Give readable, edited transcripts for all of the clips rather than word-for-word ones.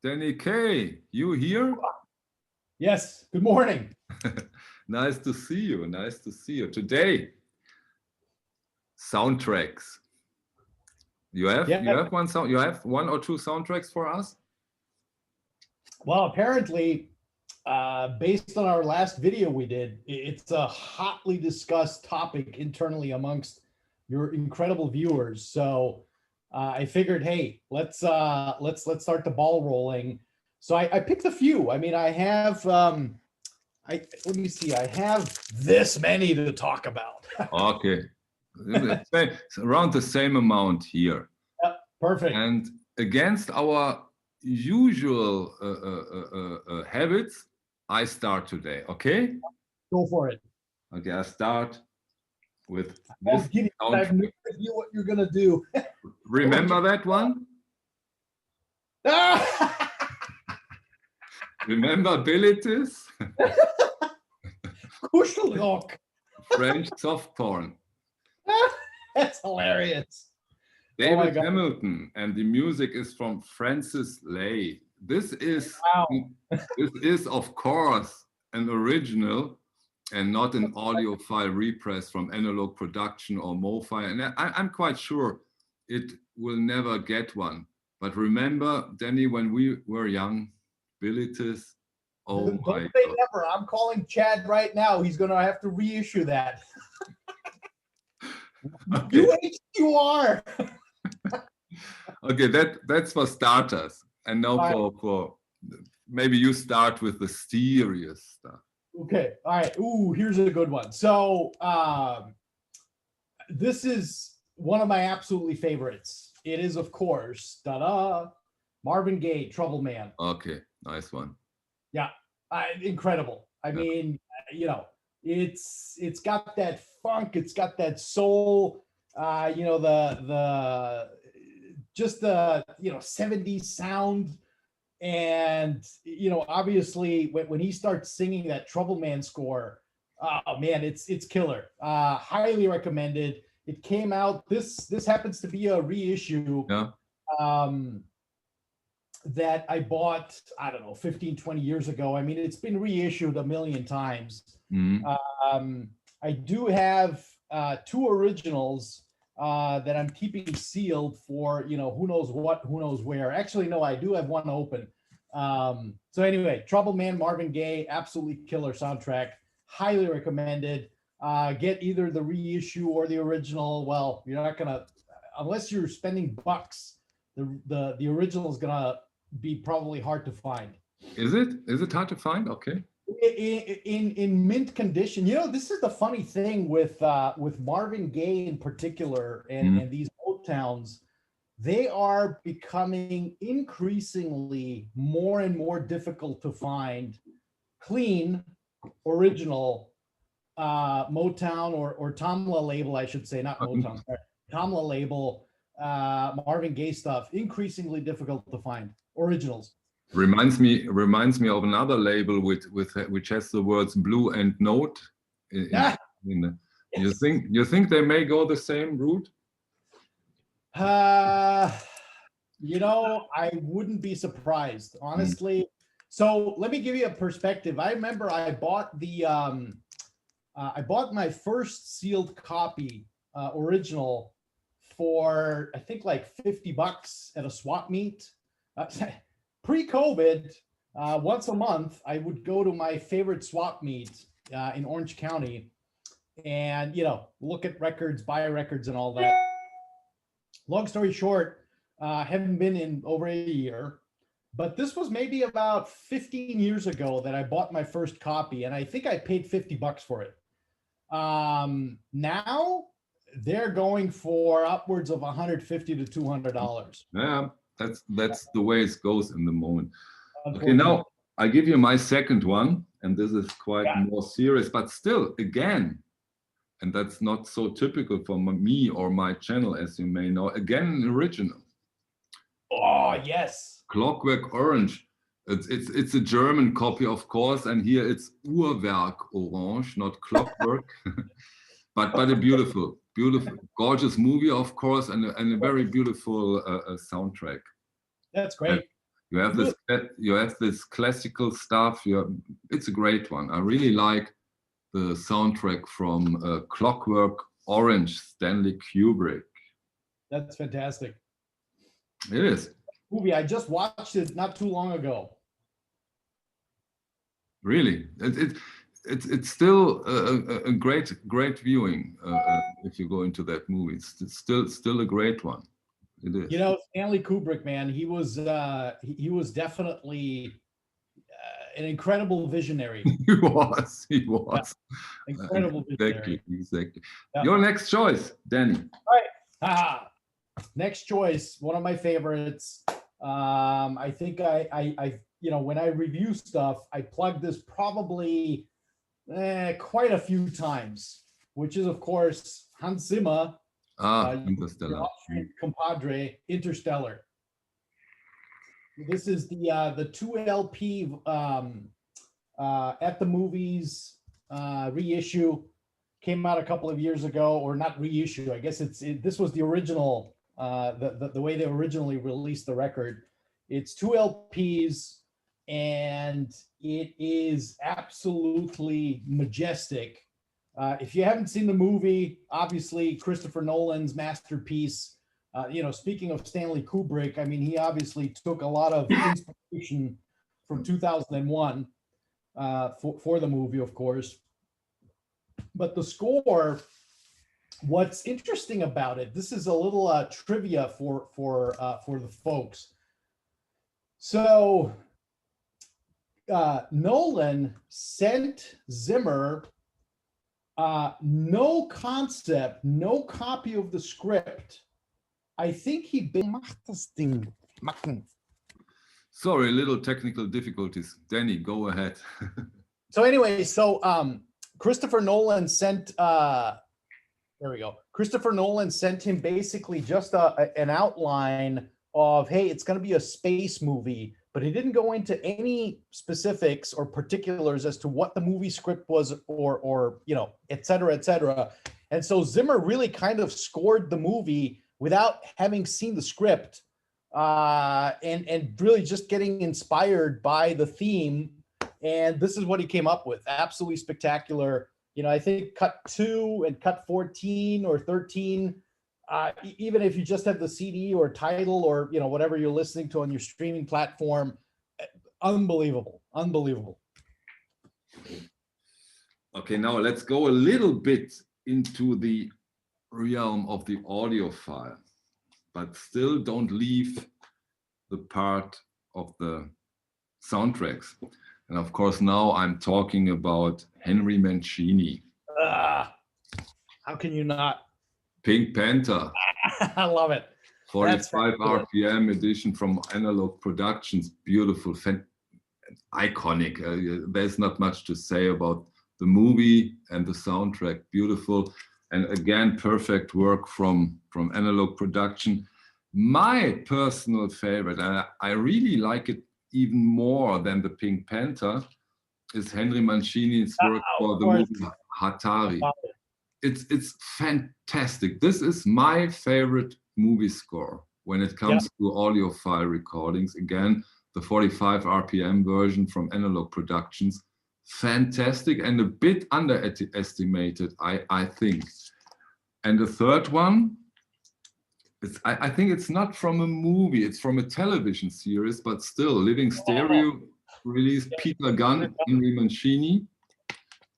Danny K, you here? Yes, good morning. Nice to see you. Nice to see you. Today, soundtracks. You have one or two soundtracks for us? Well, apparently, based on our last video we did, it's a hotly discussed topic internally amongst your incredible viewers. So I figured, hey, let's start the ball rolling. So I picked a few. I mean, I have let me see. I have this many to talk about. Okay, it's around the same amount here. Yep, perfect. And against our usual habits, I start today. Okay. Go for it. Okay, I start with Oh, this. Giddy, I have no idea what you're gonna do. Remember that one? Remember abilities? Kuschelrock. French soft porn. That's hilarious. David Hamilton, and the music is from Francis Lay. This is of course an original and not an audiophile repress from Analog Production or MoFi. And I'm quite sure it will never get one. But remember, Danny, when we were young, abilities. Oh, don't say never. I'm calling Chad right now. He's going to have to reissue that. Okay. UHQR. Okay, that's for starters. And now for maybe you start with the serious stuff. Okay. All right. Ooh, here's a good one. So this is one of my absolutely favorites. It is, of course, Marvin Gaye, Trouble Man. Okay, nice one. Yeah, incredible. I mean, you know, it's got that funk, it's got that soul, you know, the 70s sound. And, you know, obviously when he starts singing that Trouble Man score, oh man, it's killer. Highly recommended. It came out, this happens to be a reissue. Yeah. That I bought, I don't know, 15, 20 years ago. I mean, it's been reissued a million times. Mm-hmm. I do have two originals that I'm keeping sealed for, you know, who knows what, who knows where. Actually, no, I do have one open. So anyway, Trouble Man, Marvin Gaye, absolutely killer soundtrack. Highly recommended. Get either the reissue or the original. Well, you're not gonna, unless you're spending bucks, the original is gonna be probably hard to find. Is it hard to find? Okay. In mint condition. You know, this is the funny thing with Marvin Gaye in particular, and these old towns, they are becoming increasingly more and more difficult to find clean original Motown or Tamla label, I should say, not Motown, Tamla label Marvin Gaye stuff, increasingly difficult to find originals. Reminds me of another label which has the words blue and note. Yes. You think they may go the same route? You know, I wouldn't be surprised, honestly. So let me give you a perspective. I remember I bought my first sealed copy original for, I think, like $50 at a swap meet. Pre-COVID, once a month, I would go to my favorite swap meet in Orange County and, you know, look at records, buy records and all that. Long story short, haven't been in over a year, but this was maybe about 15 years ago that I bought my first copy, and I think I paid $50 for it. Now they're going for upwards of $150 to $200. Yeah, that's the way it goes in the moment. Okay, now I give you my second one, and this is quite more serious, but still, again, and that's not so typical for me or my channel, as you may know. Again, an original. Oh yes. Clockwork Orange. It's a German copy, of course, and here it's Uhrwerk Orange, not Clockwork, but a beautiful, gorgeous movie, of course, and a very beautiful soundtrack. That's great. You have this classical stuff. It's a great one. I really like the soundtrack from Clockwork Orange, Stanley Kubrick. That's fantastic. It is. Movie. I just watched it not too long ago. Really, it's still a great viewing if you go into that movie. It's still a great one. It is. You know, Stanley Kubrick, man, he was definitely an incredible visionary. He was. Yeah. Incredible visionary. Exactly. Yeah. Your next choice, Danny. All right. Next choice, one of my favorites. I think I you know, when I review stuff, I plug this probably quite a few times, which is of course Hans Zimmer. Interstellar. Compadre, Interstellar. This is the 2 LP at the movies reissue. Came out a couple of years ago, or not reissue. I guess this was the original, the way they originally released the record. It's 2 LPs, and it is absolutely majestic. If you haven't seen the movie, obviously Christopher Nolan's masterpiece. You know, speaking of Stanley Kubrick, I mean, he obviously took a lot of inspiration from 2001 for the movie, of course. But the score, what's interesting about it, this is a little trivia for the folks. So Nolan sent Zimmer no concept, no copy of the script. I think he Sorry, little technical difficulties. Danny, go ahead. So anyway, Christopher Nolan sent there we go. Christopher Nolan sent him basically just an outline of, hey, it's going to be a space movie, but he didn't go into any specifics or particulars as to what the movie script was, or you know, et cetera, et cetera. And so Zimmer really kind of scored the movie without having seen the script, and really just getting inspired by the theme. And this is what he came up with. Absolutely spectacular. You know, I think cut 2 and cut 14 or 13, even if you just have the CD or title, or, you know, whatever you're listening to on your streaming platform, unbelievable. Okay, now let's go a little bit into the realm of the audiophile, but still don't leave the part of the soundtracks. And of course, now I'm talking about Henry Mancini. How can you not? Pink Panther. I love it. 45 RPM edition from Analog Productions. Beautiful, iconic. There's not much to say about the movie and the soundtrack. Beautiful. And again, perfect work from Analog Production. My personal favorite, and I really like it even more than the Pink Panther, is Henry Mancini's work for the movie Hatari. It's fantastic. This is my favorite movie score when it comes to audiophile recordings. Again, the 45 RPM version from Analog Productions. Fantastic and a bit underestimated, I think. And the third one, I think it's not from a movie, it's from a television series, but still, Living Stereo released Peter Gunn, Henry Mancini.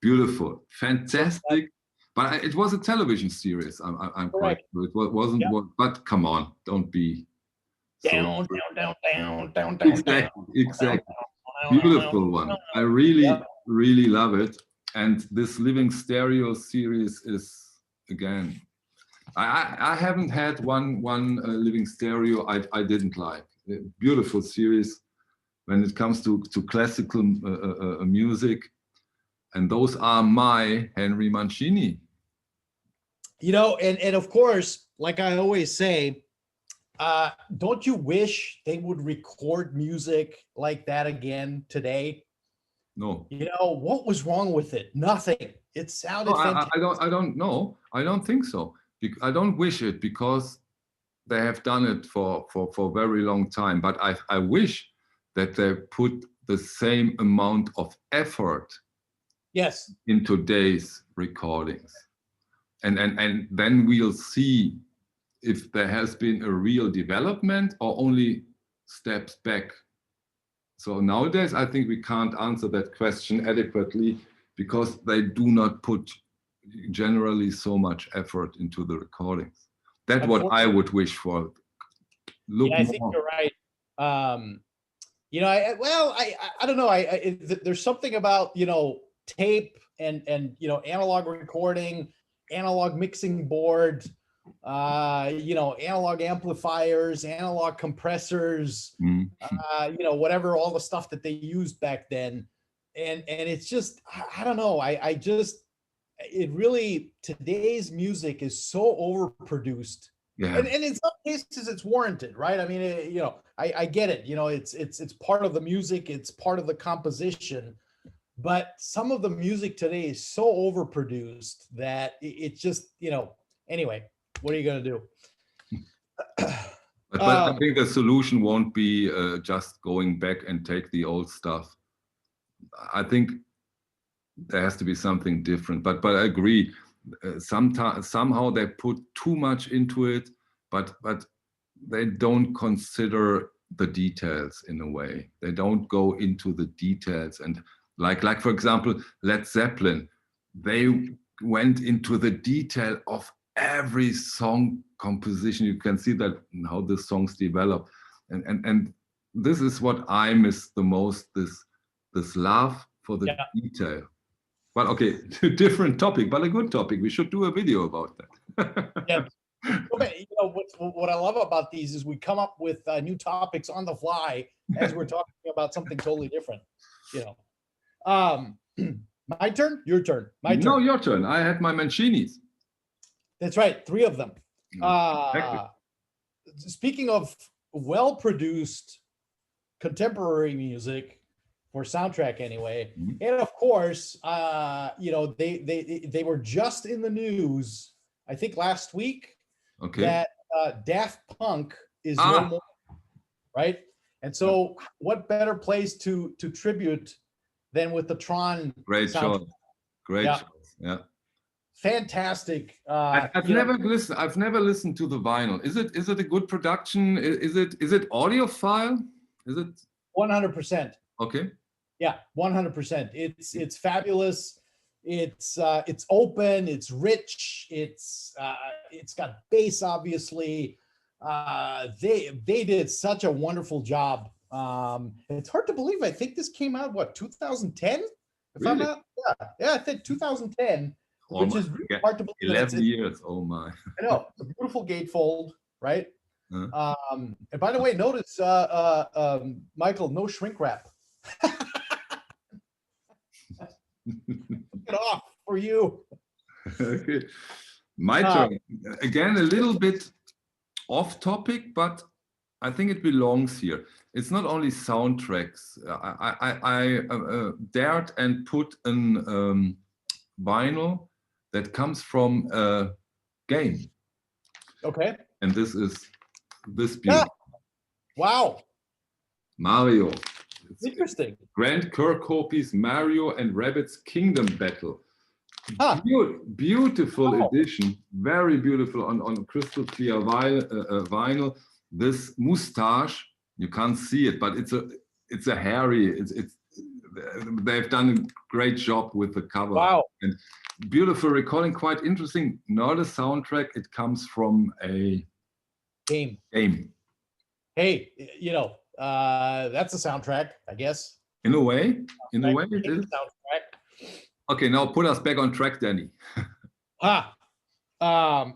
Beautiful, fantastic. But it was a television series, I'm quite sure. It wasn't, but come on, don't be. Down. Exactly. Beautiful one. I really love it. And this Living Stereo series is, again, I haven't had one Living Stereo I didn't like. Beautiful series when it comes to classical music. And those are my Henry Mancini. You know, and of course, like I always say, don't you wish they would record music like that again today? No. You know, what was wrong with it? Nothing. It sounded fantastic. I don't know. I don't think so. I don't wish it, because they have done it for a very long time. But I wish that they put the same amount of effort in today's recordings. And then we'll see if there has been a real development or only steps back. So nowadays, I think we can't answer that question adequately because they do not put generally so much effort into the recordings. That's what I would wish for. I think you're right. You know, I don't know. There's something about, you know, tape and you know, analog recording, analog mixing board, you know, analog amplifiers, analog compressors, you know, whatever, all the stuff that they used back then. And it's just, I don't know. It really, today's music is so overproduced. Yeah. And in some cases it's warranted, right? I mean, you know, I get it. You know, it's part of the music, it's part of the composition. But some of the music today is so overproduced that it's just, you know, anyway, what are you going to do? But I think the solution won't be just going back and take the old stuff. I think there has to be something different. But I agree. Somehow they put too much into it, but they don't consider the details in a way. They don't go into the details. And like for example, Led Zeppelin, they went into the detail of every song composition. You can see that how the songs develop. And this is what I miss the most, this love for the detail. Well, okay, different topic, but a good topic. We should do a video about that. Yeah. You know, what I love about these is we come up with new topics on the fly as we're talking about something totally different. You know, my turn, your turn, my turn. No, your turn. I had my Mancinis. That's right, 3 of them. Speaking of well-produced contemporary music, for soundtrack anyway, and of course, you know, they were just in the news, I think last week, that Daft Punk is no more, right? And so, what better place to tribute than with the Tron? Great soundtrack. choice, great choice, yeah. Fantastic. I've never listened. I've never listened to the vinyl. Is it a good production? Is it audiophile? Is it 100%? Okay. Yeah, 100%. It's fabulous. It's open. It's rich. It's got bass. Obviously, they did such a wonderful job. It's hard to believe. I think this came out 2010. If I'm not, I think 2010. Which is really hard to believe. 11 years. Oh my! I know. It's a beautiful gatefold, right? And by the way, notice, Michael, no shrink wrap. Get off for you. Okay. My turn. Again, a little bit off topic, but I think it belongs here. It's not only soundtracks. I dared and put an vinyl that comes from a game. Okay. And this is this beauty. Wow. Mario. It's interesting. Grant Kirkhope's Mario and Rabbids Kingdom Battle. Beautiful edition. Very beautiful on crystal clear vinyl. This mustache, you can't see it, but it's a hairy. They've done a great job with the cover. Wow. And beautiful recording, quite interesting. Not a soundtrack, it comes from a game. Hey, you know, that's a soundtrack, I guess. In a way it is. Soundtrack. Okay, now put us back on track, Danny.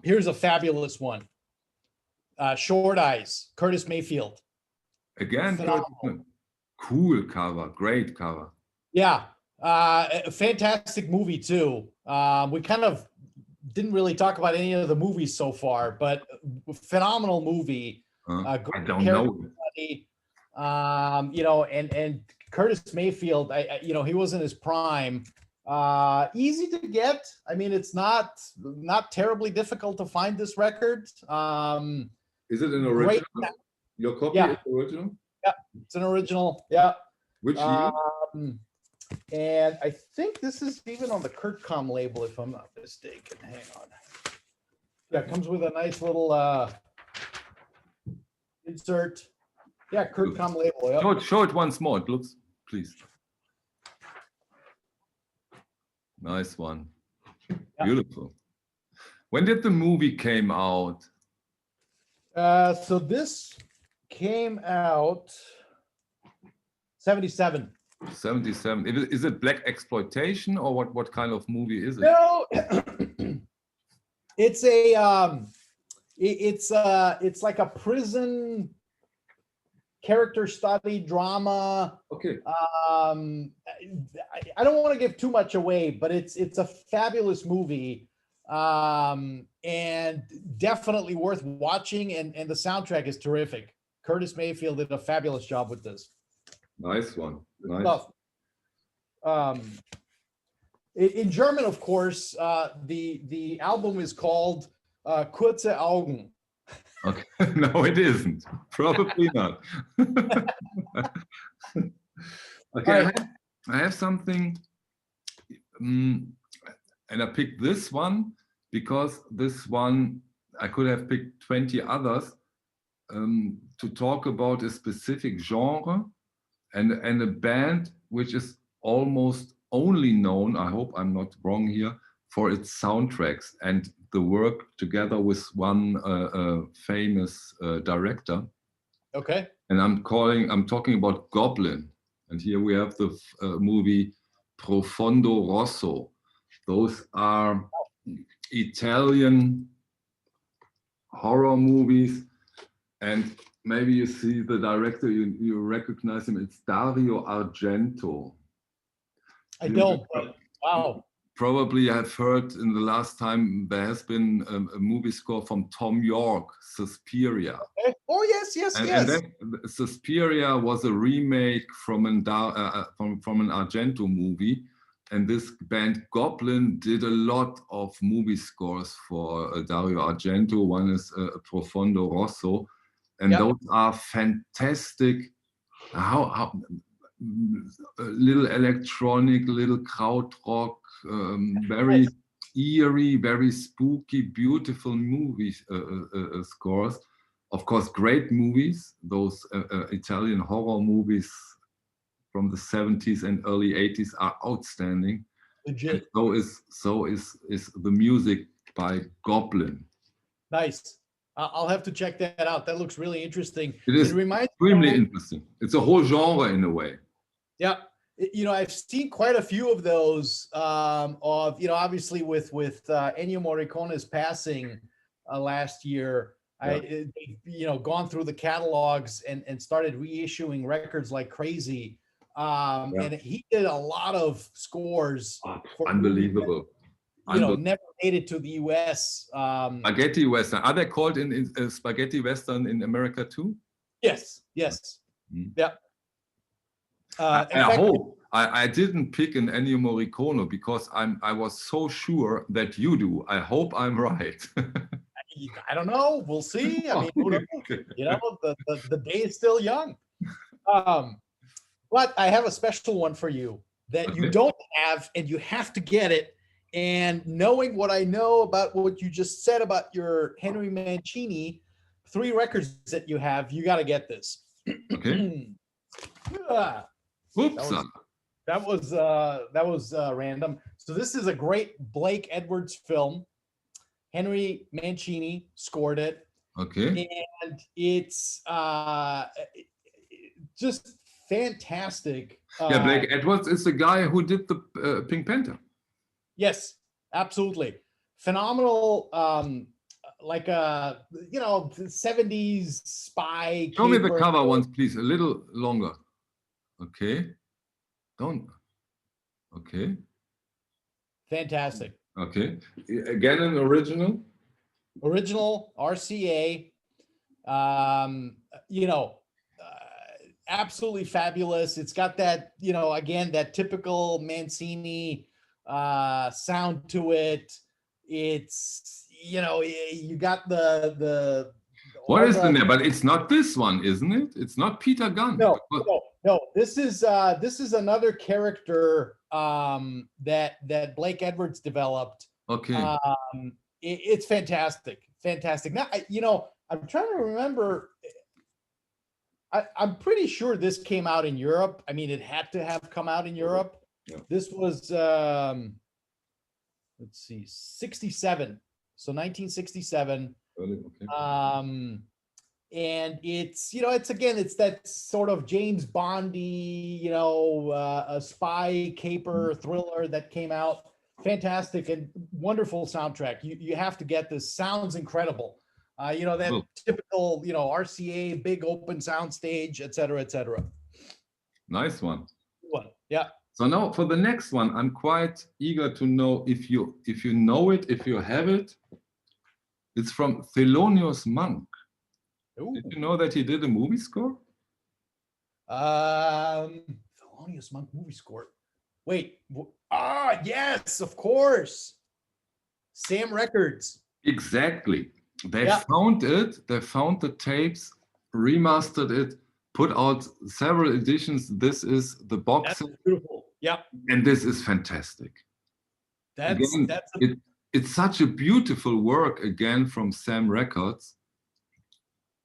Here's a fabulous one. Short Eyes, Curtis Mayfield. Again, cool cover, great cover. Yeah, a fantastic movie too. We kind of didn't really talk about any of the movies so far, but phenomenal movie. I don't know. You know, and Curtis Mayfield, you know, he was in his prime. Easy to get. I mean, it's not terribly difficult to find this record. Is it an original? Your copy is original? Yeah, it's an original. Yeah. Which year? And I think this is even on the Kurtcom label, if I'm not mistaken. Hang on. Yeah, it comes with a nice little insert. Yeah, Kurtcom label. Yep. Show it once more. It looks, please. Nice one. Yeah. Beautiful. When did the movie came out? So this came out 77. 77. Is it black exploitation or what kind of movie is it? No, it's a it's like a prison character study drama. Okay. I don't want to give too much away, but it's a fabulous movie. And definitely worth watching, and the soundtrack is terrific. Curtis Mayfield did a fabulous job with this. Nice one. Nice. In German, of course, the album is called Kurze Augen. Okay. No, it isn't. Probably not. Okay, right. I have something, and I picked this one because this one, I could have picked 20 others to talk about a specific genre and a band which is almost only known, I hope I'm not wrong here, for its soundtracks and the work together with one famous director. Okay. And I'm talking about Goblin. And here we have the movie Profondo Rosso. Those are Italian horror movies. And maybe you see the director, you recognize him. It's Dario Argento. I don't, but wow. Probably have heard in the last time there has been a movie score from Tom York, Suspiria. Okay. Oh yes, yes, and yes. And Suspiria was a remake from an Argento movie, and this band Goblin did a lot of movie scores for Dario Argento. One is Profondo Rosso, and those are fantastic. How little electronic, little krautrock, very eerie, very spooky, beautiful movie scores. Of course, great movies. Those Italian horror movies from the 70s and early 80s are outstanding. Legit. So is the music by Goblin. Nice. I'll have to check that out. That looks really interesting. It is extremely interesting. It's a whole genre in a way. Yeah. You know, I've seen quite a few of those of, you know, obviously with Ennio Morricone's passing last year, you know, gone through the catalogs and started reissuing records like crazy. And he did a lot of scores. Unbelievable. You know, never made it to the US. Spaghetti Western. Are they called in Spaghetti Western in America too? Yes, yes. Yeah. I didn't pick an Ennio Morricone because I was so sure that you do. I hope I'm right. I don't know. We'll see. I mean, who knows? You know, the day is still young. But I have a special one for you that you don't have, and you have to get it. And knowing what I know about what you just said about your Henry Mancini, 3 records that you have, you got to get this. Okay. Oops. That was random. So this is a great Blake Edwards film. Henry Mancini scored it. Okay. And it's just fantastic. Yeah, Blake Edwards is the guy who did the Pink Panther. Yes, absolutely. Phenomenal, like a, you know, 70s spy. Show me the cover once, please, a little longer. Okay. Okay. Fantastic. Okay. Again, an original? Original RCA. You know, absolutely fabulous. It's got that, you know, again, that typical Mancini sound to it. It's, you know, you got the What is the name? But it's not this one, isn't it? It's not Peter Gunn. No. This is another character that Blake Edwards developed. Okay. It's fantastic. Now, I'm trying to remember. I'm pretty sure this came out in Europe. I mean, it had to have come out in Europe. Yeah. This was, let's see, 67. So 1967. Okay. And it's, it's that sort of James Bondy, a spy caper thriller that came out. Fantastic and wonderful soundtrack. You have to get this. Sounds incredible. That typical, RCA, big open sound stage, et cetera, et cetera. Nice one. Yeah. So now for the next one, I'm quite eager to know if you know it, if you have it. It's from Felonious Monk. Ooh. Did you know that he did a movie score? Felonious Monk movie score. Wait. Yes, of course. Sam Records. Exactly. They found it. They found the tapes, remastered it, put out several editions. This is the box set. Beautiful. Yeah. And this is fantastic. It's such a beautiful work again from Sam Records.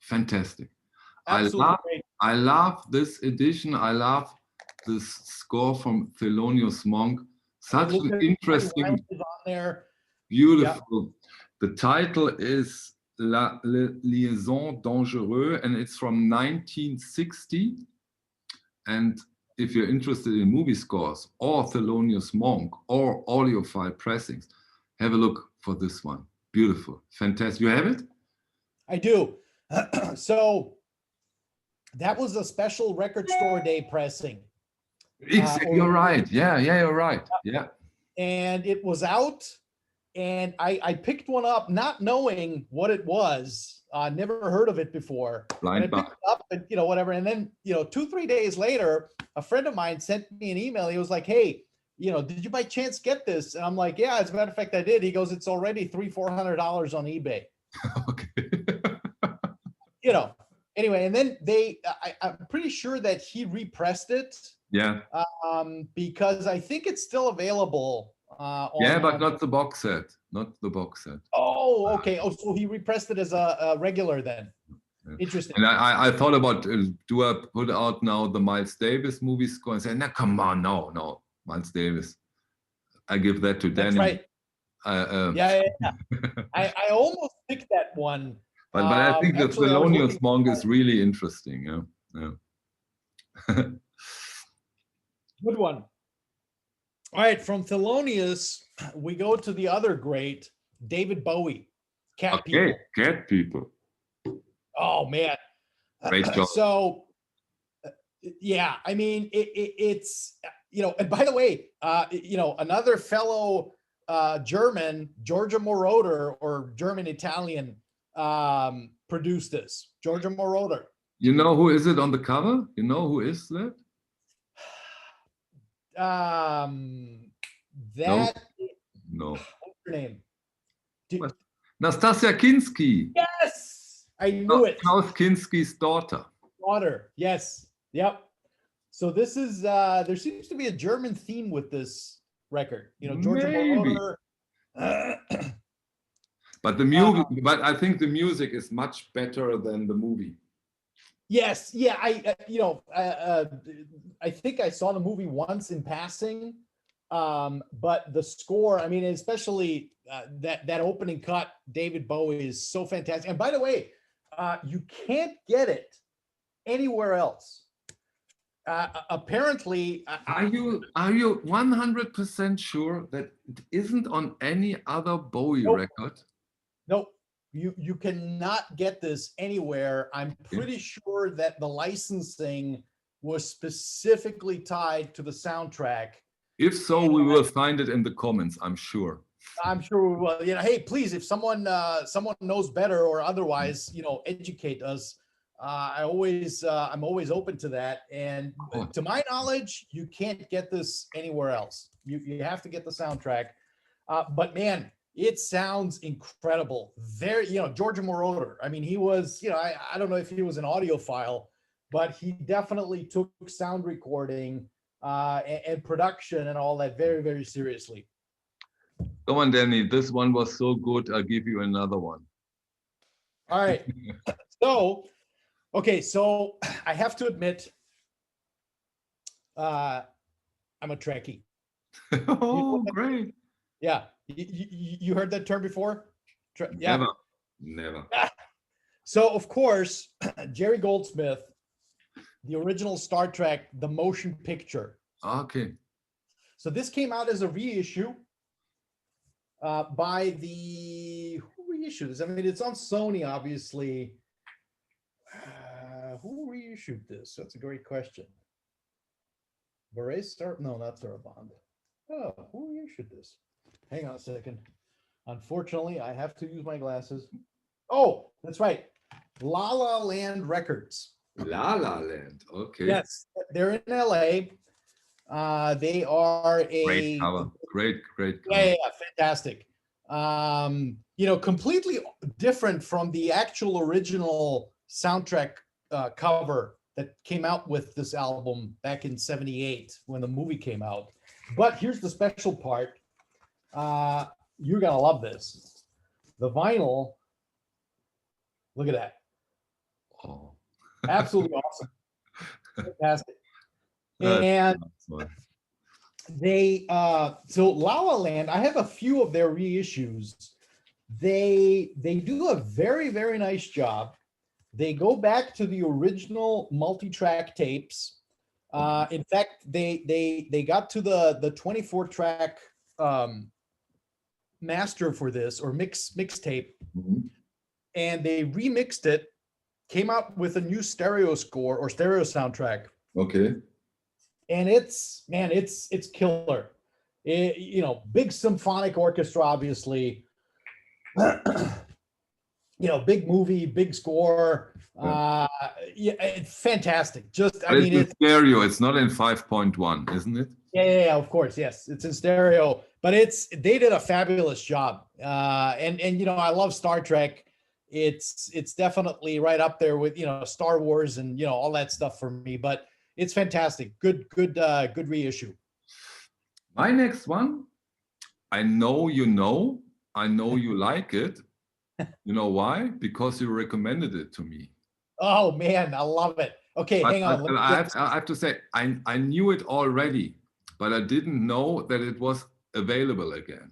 Fantastic. Absolutely. I love this edition. I love this score from Felonious Monk. Such an interesting, on there. beautiful. Yeah. The title is La Liaison Dangereuse, and it's from 1960. And if you're interested in movie scores or Felonious Monk or audiophile pressings, have a look for this one. Beautiful, fantastic. You have it? I do. So that was a special record store day pressing. You're right. Yeah, you're right. Yeah. And it was out, and I picked one up not knowing what it was. Never heard of it before. Blind buy. I picked it up, and whatever. And then 2-3 days later, a friend of mine sent me an email. He was like, "Hey, did you by chance get this?" And I'm like, "Yeah, as a matter of fact, I did." He goes, "It's already $300-400 on eBay." Okay. Anyway, and then I'm pretty sure that he repressed it. Yeah. Because I think it's still available. But not the box set. Not the box set. Oh, okay. Oh, so he repressed it as a regular then. Yeah. Interesting. And I thought about, do I put out now the Miles Davis movie score and say, no, come on, no, Miles Davis. I give that to Danny. That's right. Yeah. I almost picked that one. But I think the Felonious Monk is really interesting. Yeah. Good one. All right, from Felonious, we go to the other great, David Bowie, Cat People. Cat People. Oh, man. Great job. So, yeah, I mean, it's, and by the way, another fellow German, Giorgio Moroder, or German-Italian, produced this. Giorgio Moroder. You know who is it on the cover? You know who is that? No. What's her name? Nastasia Kinski. Yes, I knew it. Klaus Kinski's daughter. Yes. Yep. So this is there seems to be a German theme with this record. Giorgio Moroder. But the music, but I think the music is much better than the movie. Yes, yeah, I think I saw the movie once in passing, but the score, I mean, especially that opening cut, David Bowie is so fantastic. And by the way, you can't get it anywhere else. Apparently, are you 100% sure that it isn't on any other Bowie record? Nope. You cannot get this anywhere. I'm pretty sure that the licensing was specifically tied to the soundtrack. If so, we will find it in the comments, I'm sure. I'm sure we will. Hey, please, if someone knows better or otherwise, educate us. I'm always open to that. And to my knowledge, you can't get this anywhere else. You have to get the soundtrack. But man, It sounds incredible. Very, Giorgio Moroder. I mean, he was, I don't know if he was an audiophile, but he definitely took sound recording and production and all that very, very seriously. Come on, Danny. This one was so good. I'll give you another one. All right. So, okay. So I have to admit, I'm a Trekkie. Oh, great. Yeah. You heard that term before? Yeah. Never. So, of course, Jerry Goldsmith, the original Star Trek, the motion picture. Okay. So this came out as a reissue by who reissued this? I mean, it's on Sony, obviously. Who reissued this? That's a great question. No, not Saraband. Oh, who reissued this? Hang on a second. Unfortunately, I have to use my glasses. Oh, that's right. La La Land Records. La La Land. Okay. Yes, they're in LA. They are a great cover. Great cover. Yeah, fantastic. Completely different from the actual original soundtrack cover that came out with this album back in '78 when the movie came out. But here's the special part. You're gonna love this. The vinyl. Look at that. Oh. Absolutely awesome. Fantastic. And they so La La Land, I have a few of their reissues. They do a very, very nice job. They go back to the original multi-track tapes. In fact, they got to the 24-track master for this, or mixtape, and they remixed it, came out with a new stereo score or stereo soundtrack. Okay. And it's killer. Big symphonic orchestra, obviously. Big movie, big score. It's fantastic. It's in stereo. It's not in 5.1, isn't it? Yeah, of course. Yes, it's in stereo, but they did a fabulous job. And I love Star Trek. It's definitely right up there with Star Wars and all that stuff for me. But it's fantastic. Good reissue. My next one, I know you like it. You know why? Because you recommended it to me. Oh man, I love it. Okay, hang on. I have to say, I knew it already, but I didn't know that it was available again.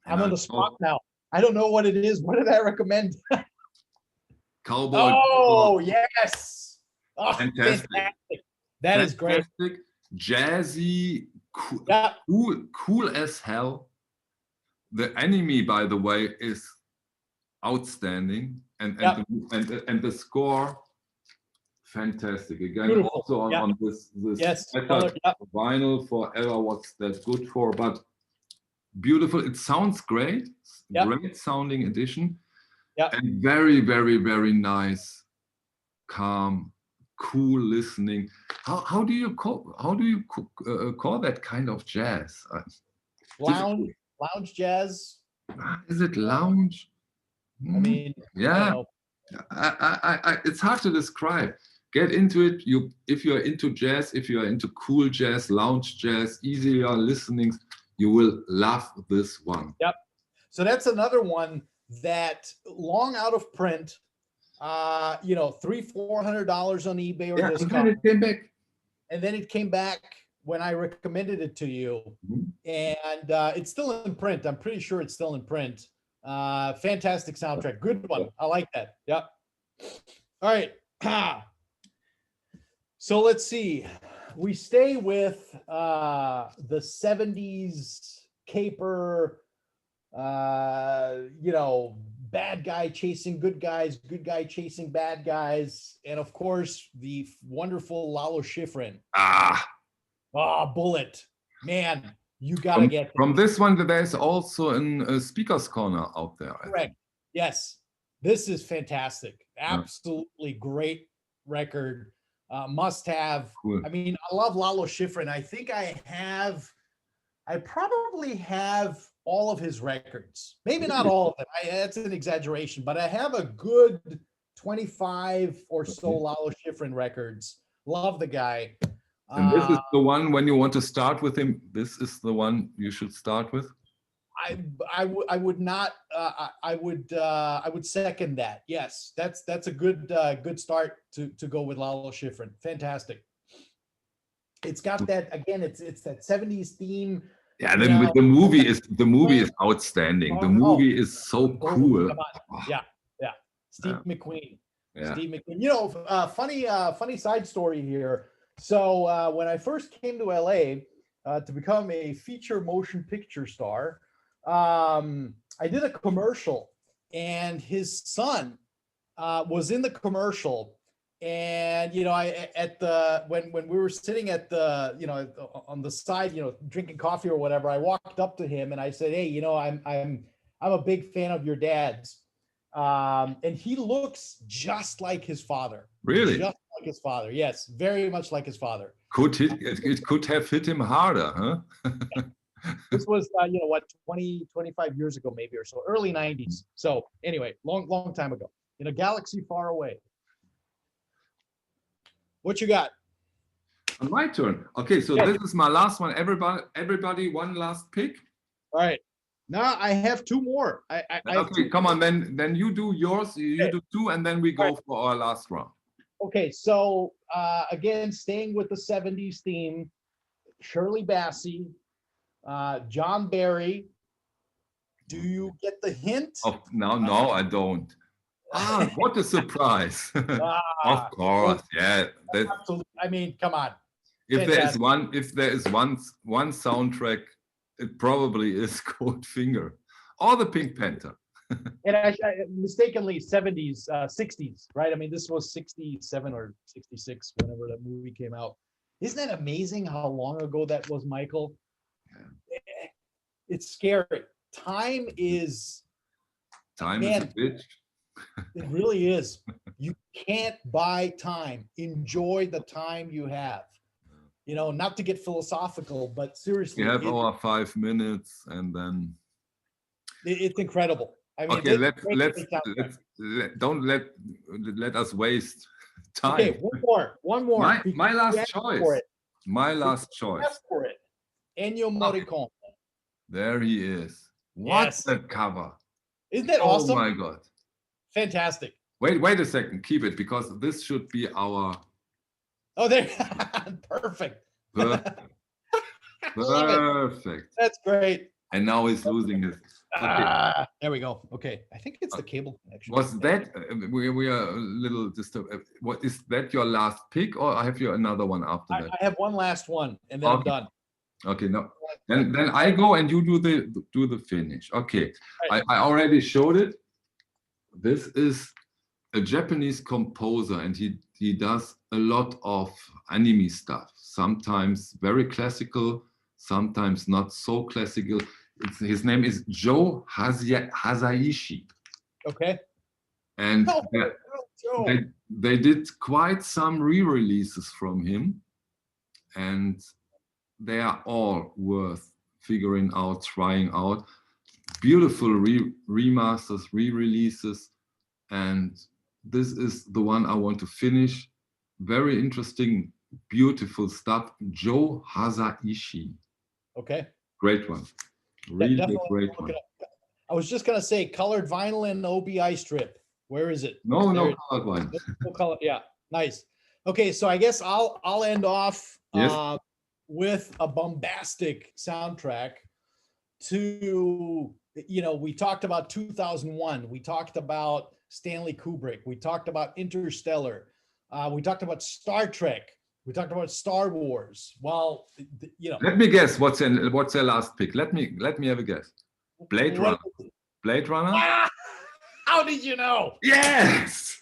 I'm on the spot now. I don't know what it is. What did I recommend? Cowboy. Oh, yes. Oh, fantastic. That is great. Jazzy, cool as hell. The anime, by the way, is outstanding, and the score, fantastic. Again, beautiful. Also on this vinyl forever. What's that good for? But beautiful. It sounds great. Great sounding edition. And very, very, very nice, calm, cool listening. How do you call that kind of jazz? Lounge jazz. Is it lounge? I mean, yeah. It's hard to describe. Get into it. If you are into jazz, if you are into cool jazz, lounge jazz, easier listening, you will love this one. Yep. So that's another one that long out of print. $300-400 on eBay or discount. And then it came back. And then it came back when I recommended it to you, and it's still in print. I'm pretty sure it's still in print. Fantastic soundtrack, good one. I like that. Yep. All right. So let's see. We stay with the 70s caper. Bad guy chasing good guys, good guy chasing bad guys, and of course the wonderful Lalo Schifrin. Bullet, man, you gotta get from this one. There's also a speaker's corner out there. Correct. Yes, this is fantastic. Absolutely great record. Must have. Cool. I mean, I love Lalo Schifrin. I think I have I probably have all of his records. Maybe not all of them. That's an exaggeration, but I have a good 25 or so Lalo Schifrin records. Love the guy. And this is the one when you want to start with him. This is the one you should start with. I would not. I would second that. Yes, that's a good start to go with Lalo Schifrin. Fantastic. It's got that again. It's that 70s theme. Yeah, then with the movie is outstanding. The movie is so cool. Yeah. Steve McQueen. Yeah. Steve McQueen. You know, funny side story here. So when I first came to LA to become a feature motion picture star, I did a commercial, and his son was in the commercial. And you know, when we were sitting at the, you know, on the side, you know, drinking coffee or whatever, I walked up to him and I said, "Hey, you know, I'm a big fan of your dad's." And he looks just like his father. Really? Just like his father. Yes, very much like his father. It could have hit him harder, huh? This was, you know, what, 20, 25 years ago, maybe, or so, early 90s. So anyway, long time ago, in a galaxy far away. What you got? My turn. Okay, so this is my last one. Everybody, one last pick. All right. Now I have two more. Okay, come on. Then you do yours. You do two, and then we go for our last round. Okay, so again, staying with the 70s theme, Shirley Bassey, John Barry. Do you get the hint? Oh, no, I don't. What a surprise! Of course, yeah. Absolutely. I mean, come on. If there is one soundtrack, it probably is Goldfinger or the Pink Panther. And I mistakenly 70s, 60s, right? I mean, this was 67 or 66, whenever that movie came out. Isn't that amazing how long ago that was, Michael? Yeah. It's scary. Time is a bitch. It really is. You can't buy time. Enjoy the time you have. You know, not to get philosophical, but seriously. We have our 5 minutes, and then it's incredible. I mean, okay, don't let us waste time. Okay, one more. My last choice. My last choice. Ask for it. Ennio Morricone. There he is. What's that cover? Isn't that awesome? Oh my God. Fantastic. Wait a second. Keep it, because this should be our. Oh, there. Perfect. Perfect. That's great. And now he's losing his. Okay. There we go. Okay, I think it's the cable connection. Was that we are a little disturbed? What is that? Your last pick, or have you another one after that? I have one last one, and then I'm done. Okay, no. Then I go and you do the finish. Okay, right. I already showed it. This is a Japanese composer, and he does a lot of anime stuff. Sometimes very classical, sometimes not so classical. His name is Joe Hisaishi. Okay. And they did quite some re-releases from him, and they are all worth figuring out, trying out. Beautiful remasters, re-releases, and this is the one I want to finish. Very interesting, beautiful stuff. Joe Hisaishi. Okay. Great one. Really great one. I was just gonna say colored vinyl and OBI strip. Where is it? No colored vinyl. No color. Yeah, nice. Okay, so I guess I'll end off with a bombastic soundtrack to, you know, we talked about 2001. We talked about Stanley Kubrick. We talked about Interstellar. We talked about Star Trek. We talked about Star Wars. Well, you know. Let me guess. What's their last pick? Let me have a guess. Blade Runner. Blade Runner. How did you know? Yes.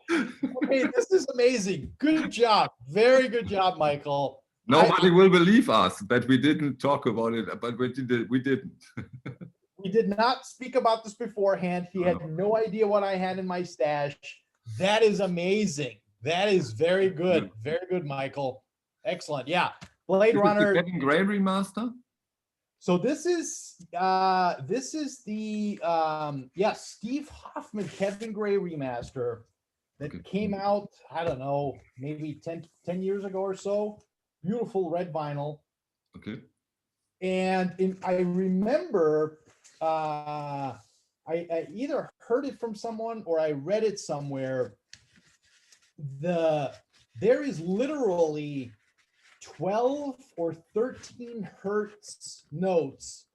Okay, this is amazing. Good job. Very good job, Michael. Nobody will believe us that we didn't talk about it, but we didn't. We did not speak about this beforehand. He had no idea what I had in my stash. That is amazing. That is very good. Very good, Michael. Excellent. Yeah. Blade Runner. Is it the Kevin Gray remaster? So this is the Steve Hoffman Kevin Gray remaster that came out, I don't know, maybe 10 years ago or so. Beautiful red vinyl. Okay. And I remember I either heard it from someone or I read it somewhere. There is literally 12 or 13 hertz notes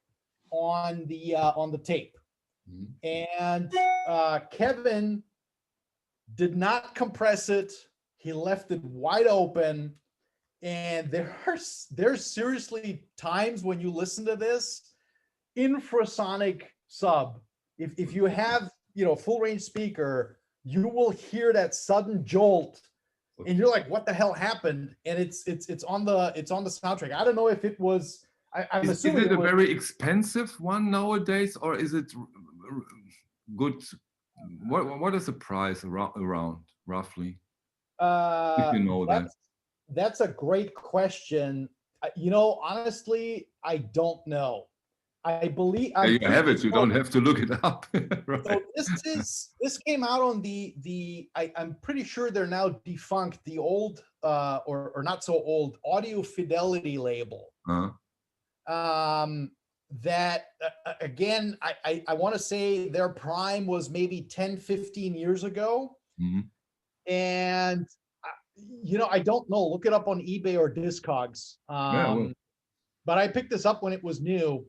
on the tape. And Kevin did not compress it. He left it wide open. And there's seriously times when you listen to this infrasonic sub. If you have, full range speaker, you will hear that sudden jolt and you're like, what the hell happened? And it's on the soundtrack. I don't know if it was, I'm assuming. Is it a very expensive one nowadays, or is it good? What is the price around roughly? If you know that. That's a great question. Honestly, I don't know. I believe you have it. You don't have to look it up. Right. So this came out on I'm pretty sure they're now defunct, the old or not so old Audio Fidelity label. That again, I want to say their prime was maybe 10, 15 years ago. And I don't know. Look it up on eBay or Discogs. But I picked this up when it was new,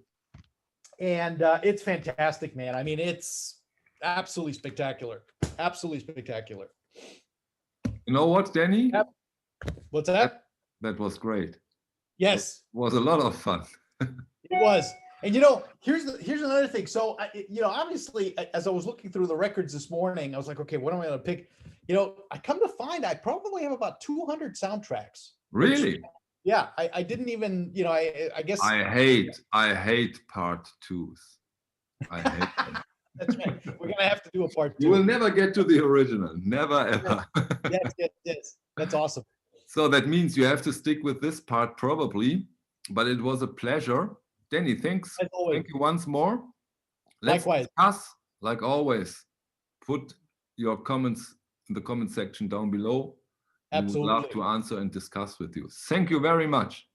and it's fantastic, man. I mean, it's absolutely spectacular. Absolutely spectacular. You know what, Danny? Yep. What's that? That was great. Yes. It was a lot of fun. It was. And here's another thing. So obviously, as I was looking through the records this morning, I was like, okay, what am I going to pick? I come to find I probably have about 200 soundtracks. Really? Which, yeah, I didn't even, I guess. I hate part twos. I hate them. That's right. We're gonna have to do a part two. You will never get to the original. Never ever. Yes. That's awesome. So that means you have to stick with this part probably. But it was a pleasure. Danny, thanks. Thank you once more. Let's discuss, like always. Put your comments in the comment section down below. Absolutely. We would love to answer and discuss with you. Thank you very much.